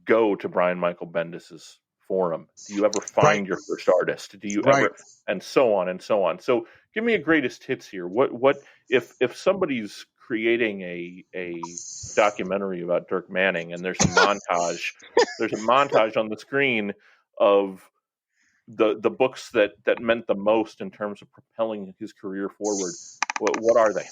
go to Brian Michael Bendis's forum? Do you ever find your first artist? Do you ever, and so on and so on. So give me a greatest hits here. What if somebody's creating a documentary about Dirk Manning and there's a montage, on the screen of the books that meant the most in terms of propelling his career forward. What are they?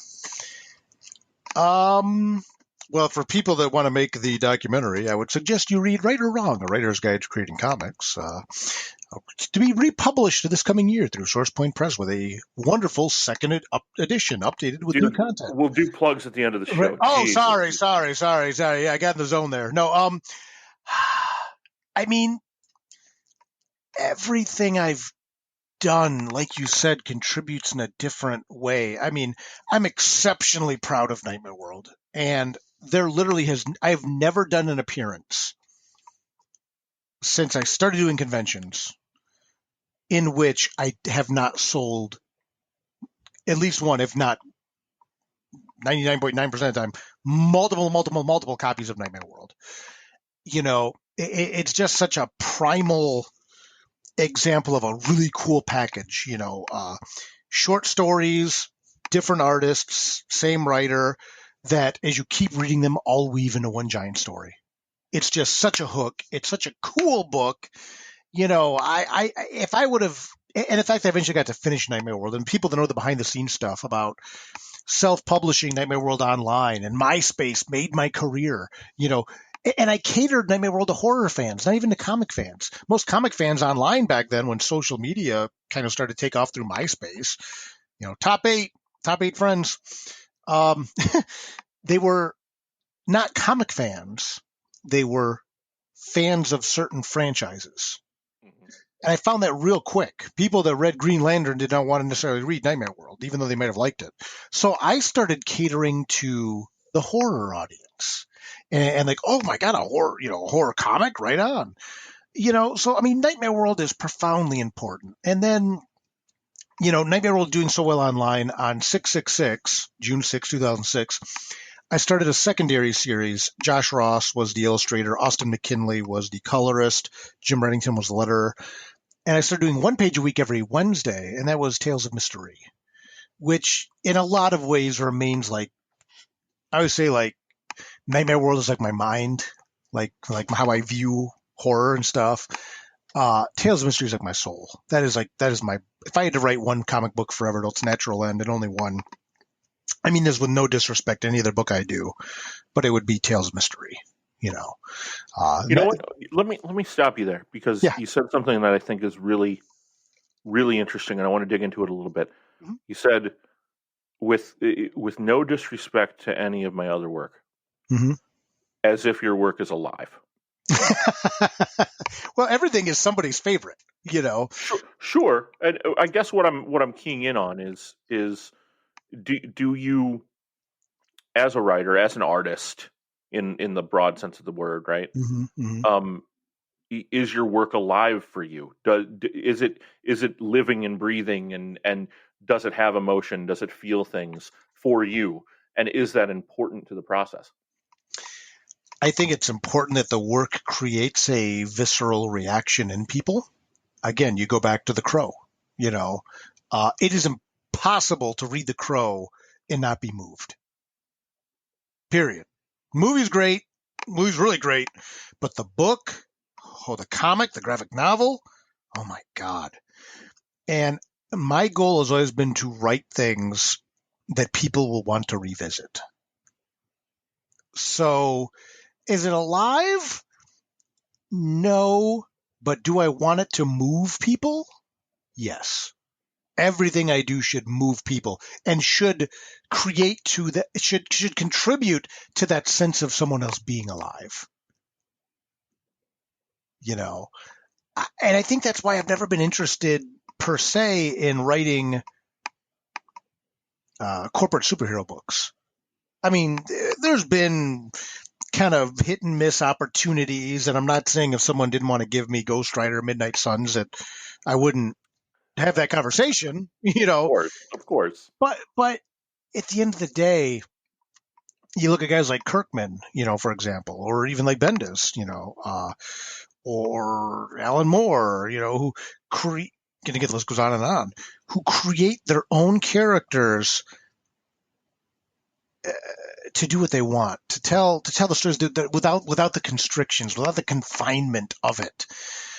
Well, for people that want to make the documentary, I would suggest you read Right or Wrong, A Writer's Guide to Creating Comics, to be republished this coming year through SourcePoint Press with a wonderful second edition, updated with new content. We'll do plugs at the end of the show. Right. Oh, sorry. Yeah, I got in the zone there. No, I mean, everything I've done, like you said, contributes in a different way. I mean, I'm exceptionally proud of Nightmare World, and I've never done an appearance since I started doing conventions in which I have not sold at least one, if not 99.9% of the time, multiple copies of Nightmare World. You know, it's just such a primal example of a really cool package, you know, short stories, different artists, same writer, that as you keep reading them all weave into one giant story. It's just such a hook. It's such a cool book. You know, if I would have, and in fact, I eventually got to finish Nightmare World, and people that know the behind the scenes stuff about self-publishing Nightmare World online and MySpace made my career, you know, and I catered Nightmare World to horror fans, not even to comic fans. Most comic fans online back then, when social media kind of started to take off through MySpace, you know, top eight friends, they were not comic fans. They were fans of certain franchises. And I found that real quick. People that read Green Lantern did not want to necessarily read Nightmare World, even though they might have liked it. So I started catering to the horror audience. And like, oh my God, a horror comic, right on. You know, so I mean, Nightmare World is profoundly important. And then, you know, Nightmare World doing so well online on 6/6/6, June 6, 2006, I started a secondary series. Josh Ross was the illustrator. Austin McKinley was the colorist. Jim Reddington was the letterer. And I started doing one page a week every Wednesday, and that was Tales of Mystery, which in a lot of ways remains like, I would say, like, Nightmare World is like my mind, like how I view horror and stuff. Tales of Mystery is like my soul. That is my, if I had to write one comic book forever to its natural end, and only one, I mean this with no disrespect to any other book I do, but it would be Tales of Mystery, you know. You know what? Let me stop you there, because you said something that I think is really, really interesting, and I want to dig into it a little bit. Mm-hmm. You said, with no disrespect to any of my other work, mm-hmm. as if your work is alive. Well, everything is somebody's favorite, you know. Sure. And I guess what I'm keying in on is do you, as a writer, as an artist, in the broad sense of the word, right? Mm-hmm, mm-hmm. Is your work alive for you? Is it living and breathing, and does it have emotion? Does it feel things for you? And is that important to the process? I think it's important that the work creates a visceral reaction in people. Again, you go back to The Crow, you know. It is impossible to read The Crow and not be moved. Period. Movie's great. Movie's really great. But the book, the comic, the graphic novel, oh my God. And my goal has always been to write things that people will want to revisit. So, is it alive? No. But do I want it to move people? Yes. Everything I do should move people and should create to that, should contribute to that sense of someone else being alive. You know, and I think that's why I've never been interested per se in writing corporate superhero books. I mean, there's been kind of hit and miss opportunities, and I'm not saying if someone didn't want to give me Ghost Rider, Midnight Suns, that I wouldn't have that conversation, you know. Of course. But at the end of the day, you look at guys like Kirkman, for example, or even like Bendis, or Alan Moore, who create, the list goes on and on, who create their own characters to do what they want, to tell the stories without the constrictions, without the confinement of it.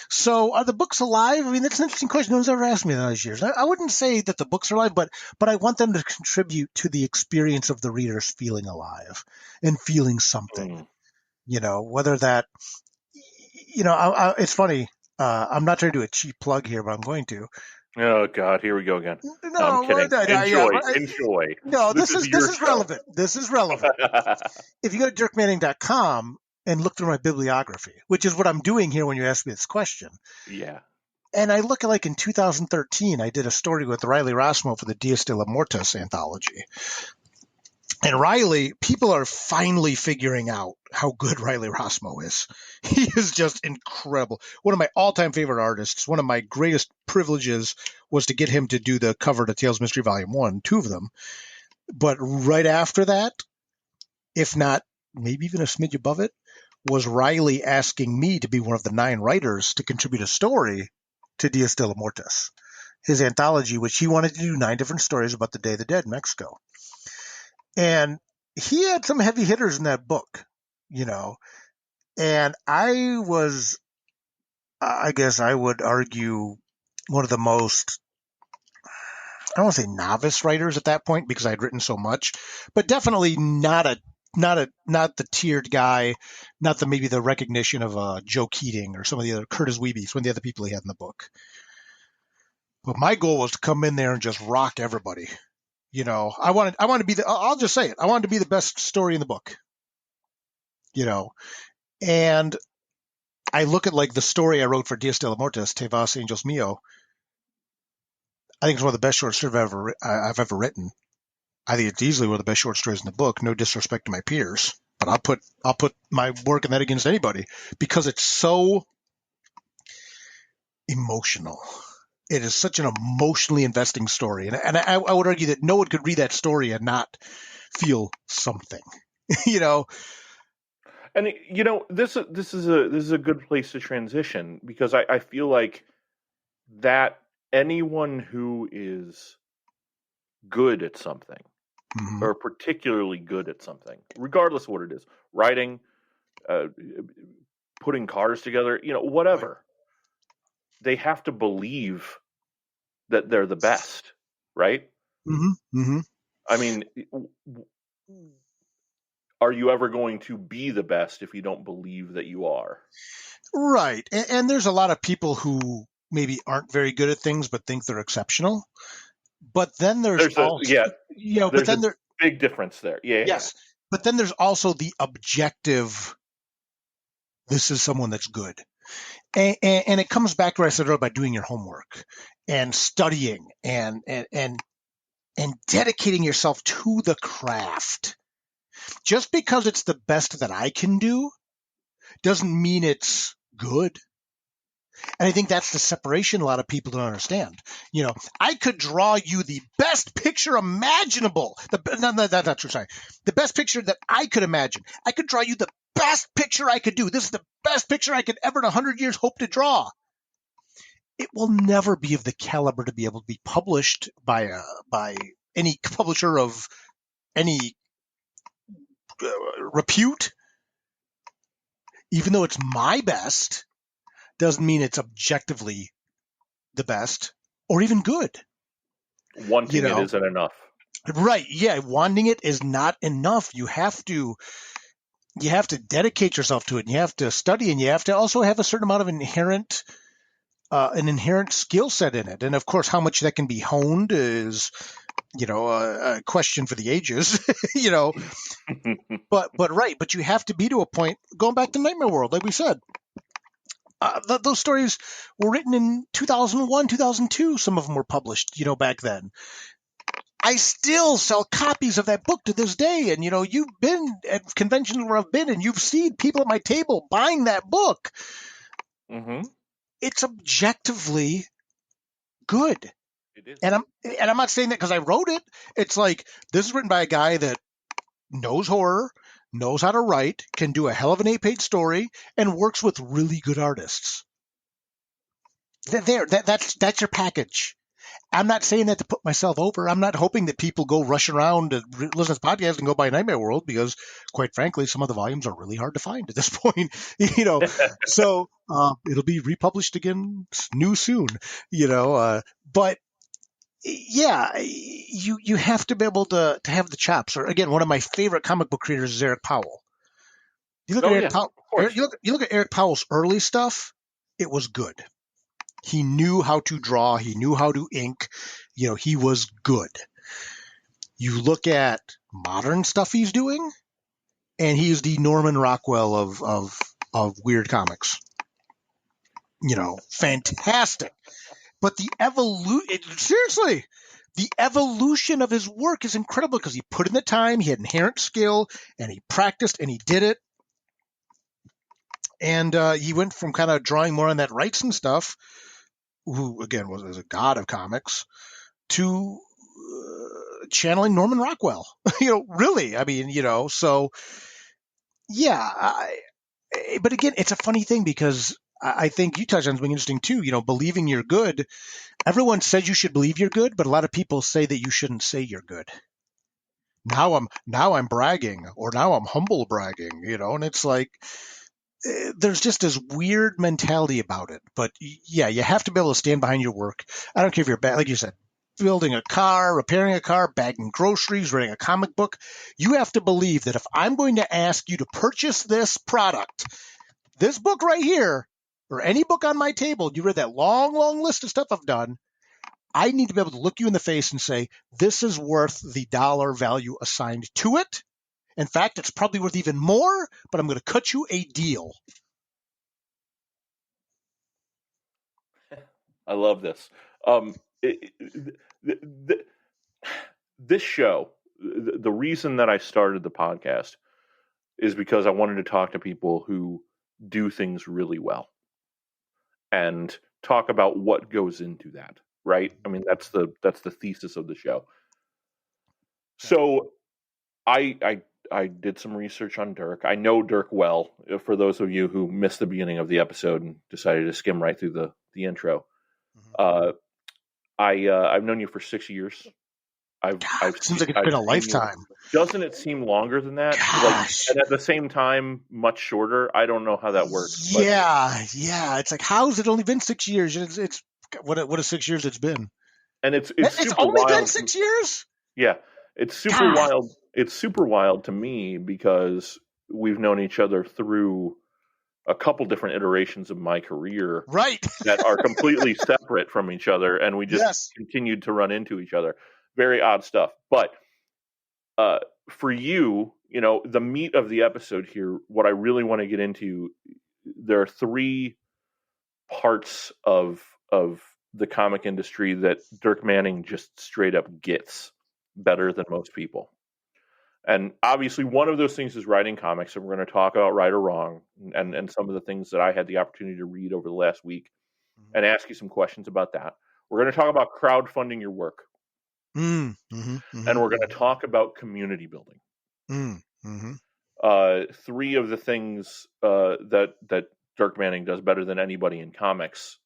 So are the books alive? I mean, that's an interesting question. No one's ever asked me in those years. I wouldn't say that the books are alive, but I want them to contribute to the experience of the readers feeling alive and feeling something. Whether that, it's funny. I'm not trying to do a cheap plug here, but I'm going to. Oh God, here we go again. No, I'm kidding. Enjoy. No, this is relevant. This is relevant. If you go to dirkmanning.com and look through my bibliography, which is what I'm doing here when you ask me this question. Yeah. And I look at, like, in 2013, I did a story with Riley Rossmo for the Dias de la Mortis anthology. And Riley, people are finally figuring out how good Riley Rossmo is. He is just incredible. One of my all-time favorite artists. One of my greatest privileges was to get him to do the cover to Tales Mystery Volume 1, 2 of them. But right after that, if not maybe even a smidge above it, was Riley asking me to be one of the 9 writers to contribute a story to Dias de la Mortis, his anthology, which he wanted to do 9 different stories about the Day of the Dead in Mexico. And he had some heavy hitters in that book, and I was, I guess I would argue, one of the most, I don't want to say novice writers at that point because I had written so much, but definitely not the tiered guy, not maybe the recognition of Joe Keating or some of the other Curtis Wiebe, some of the other people he had in the book. But my goal was to come in there and just rock everybody. I wanted to be I'll just say it. I wanted to be the best story in the book. And I look at, like, the story I wrote for Dias de la Mortis, Te Vas, Angels Mio. I think it's one of the best short stories I've ever written. I think it's easily one of the best short stories in the book. No disrespect to my peers, but I'll put my work in that against anybody because it's so emotional. It is such an emotionally investing story, and I would argue that no one could read that story and not feel something. And this is a good place to transition because I feel like that anyone who is good at something, mm-hmm. or particularly good at something, regardless of what it is, writing, putting cars together, whatever, right. They have to believe that they're the best, right? Mm-hmm. Mm-hmm. I mean, are you ever going to be the best if you don't believe that you are? Right. And there's a lot of people who maybe aren't very good at things but think they're exceptional. But then there's a big difference there. Yeah. Yes. Yeah. But then there's also the objective, this is someone that's good. And it comes back to what I said earlier about doing your homework and studying and dedicating yourself to the craft. Just because it's the best that I can do doesn't mean it's good. And I think that's the separation a lot of people don't understand. I could draw you the best picture imaginable. That's not true. Sorry. The best picture that I could imagine. I could draw you the best picture I could do. This is the best picture I could ever in 100 years hope to draw. It will never be of the caliber to be able to be published by any publisher of any repute. Even though it's my best, doesn't mean it's objectively the best or even good. Wanting it isn't enough. Right. Yeah. Wanting it is not enough. You have to dedicate yourself to it, and you have to study, and you have to also have a certain amount of an inherent skill set in it. And of course, how much that can be honed is, a question for the ages, but you have to be to a point, going back to Nightmare World, like we said, those stories were written in 2001, 2002. Some of them were published, back then. I still sell copies of that book to this day. And, you've been at conventions where I've been and you've seen people at my table buying that book. Mm-hmm. It's objectively good. It is. And I'm not saying that because I wrote it. It's like, this is written by a guy that knows horror, knows how to write, can do a hell of an 8-page story, and works with really good artists. That's your package. I'm not saying that to put myself over. I'm not hoping that people go rush around to listen to this podcast and go buy Nightmare World because, quite frankly, some of the volumes are really hard to find at this point. So it'll be republished again new soon. But yeah, you have to be able to have the chops. Or again, one of my favorite comic book creators is Eric Powell. You look at Eric Powell's early stuff. It was good. He knew how to draw. He knew how to ink. He was good. You look at modern stuff he's doing, and he's the Norman Rockwell of weird comics. Fantastic. But the evolution of his work is incredible because he put in the time, he had inherent skill, and he practiced, and he did it. And he went from kind of drawing more on that Wrightson stuff, who, again, was a god of comics, to channeling Norman Rockwell. Really. I mean, so, yeah. But again, it's a funny thing because I think you touched on something interesting, too. Believing you're good. Everyone says you should believe you're good, but a lot of people say that you shouldn't say you're good. Now I'm bragging, or now I'm humble bragging, and it's like, there's just this weird mentality about it. But yeah, you have to be able to stand behind your work. I don't care if you're like you said, building a car, repairing a car, bagging groceries, writing a comic book. You have to believe that if I'm going to ask you to purchase this product, this book right here, or any book on my table, you read that long, long list of stuff I've done, I need to be able to look you in the face and say, this is worth the dollar value assigned to it. In fact, it's probably worth even more, but I'm going to cut you a deal. I love this. This show, the reason that I started the podcast is because I wanted to talk to people who do things really well and talk about what goes into that, right? I mean, that's the thesis of the show. So I did some research on Dirk. I know Dirk well. For those of you who missed the beginning of the episode and decided to skim right through the intro, I've known you for 6 years. Seems like it's been a lifetime. Doesn't it seem longer than that? And at the same time, much shorter. I don't know how that works. Yeah. It's like, how's it only been 6 years? It's what a 6 years it's been. And it's only been 6 years. Yeah, it's super wild. It's super wild to me because we've known each other through a couple different iterations of my career, right? that are completely separate from each other, and we just continued to run into each other. Very odd stuff. But for you, the meat of the episode here, what I really want to get into, there are 3 parts of the comic industry that Dirk Manning just straight up gets better than most people. And obviously one of those things is writing comics, and we're going to talk about right or wrong and some of the things that I had the opportunity to read over the last week and ask you some questions about that. We're going to talk about crowdfunding your work. And we're going to talk about community building. 3 of the things that Dirk Manning does better than anybody in comics.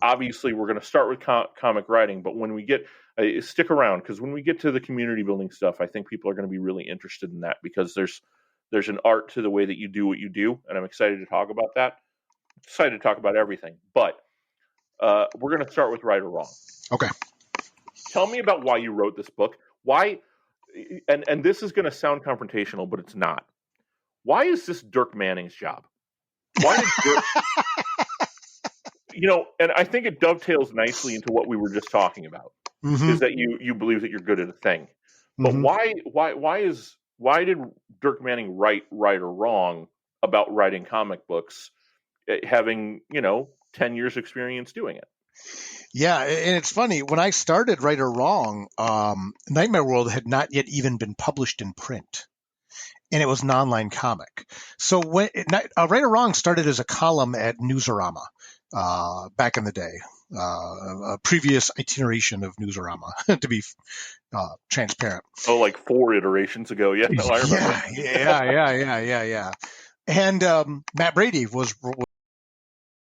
Obviously, we're going to start with comic writing, but when we get stick around, because when we get to the community building stuff, I think people are going to be really interested in that because there's an art to the way that you do what you do, and I'm excited to talk about that. I'm excited to talk about everything, but we're going to start with right or wrong. Okay. Tell me about why you wrote this book. Why, and this is going to sound confrontational, but it's not. Why is this Dirk Manning's job? Why did Dirk... and I think it dovetails nicely into what we were just talking about. Is that you believe that you're good at a thing. But why did Dirk Manning write right or wrong about writing comic books, having, 10 years experience doing it? Yeah, and it's funny, when I started Right or Wrong, Nightmare World had not yet even been published in print, and it was an online comic. So when Right or Wrong started as a column at Newsarama back in the day. a previous iteration of Newsarama, to be transparent. Oh, like 4 iterations ago. Yeah, no, I remember. Yeah. And Matt Brady was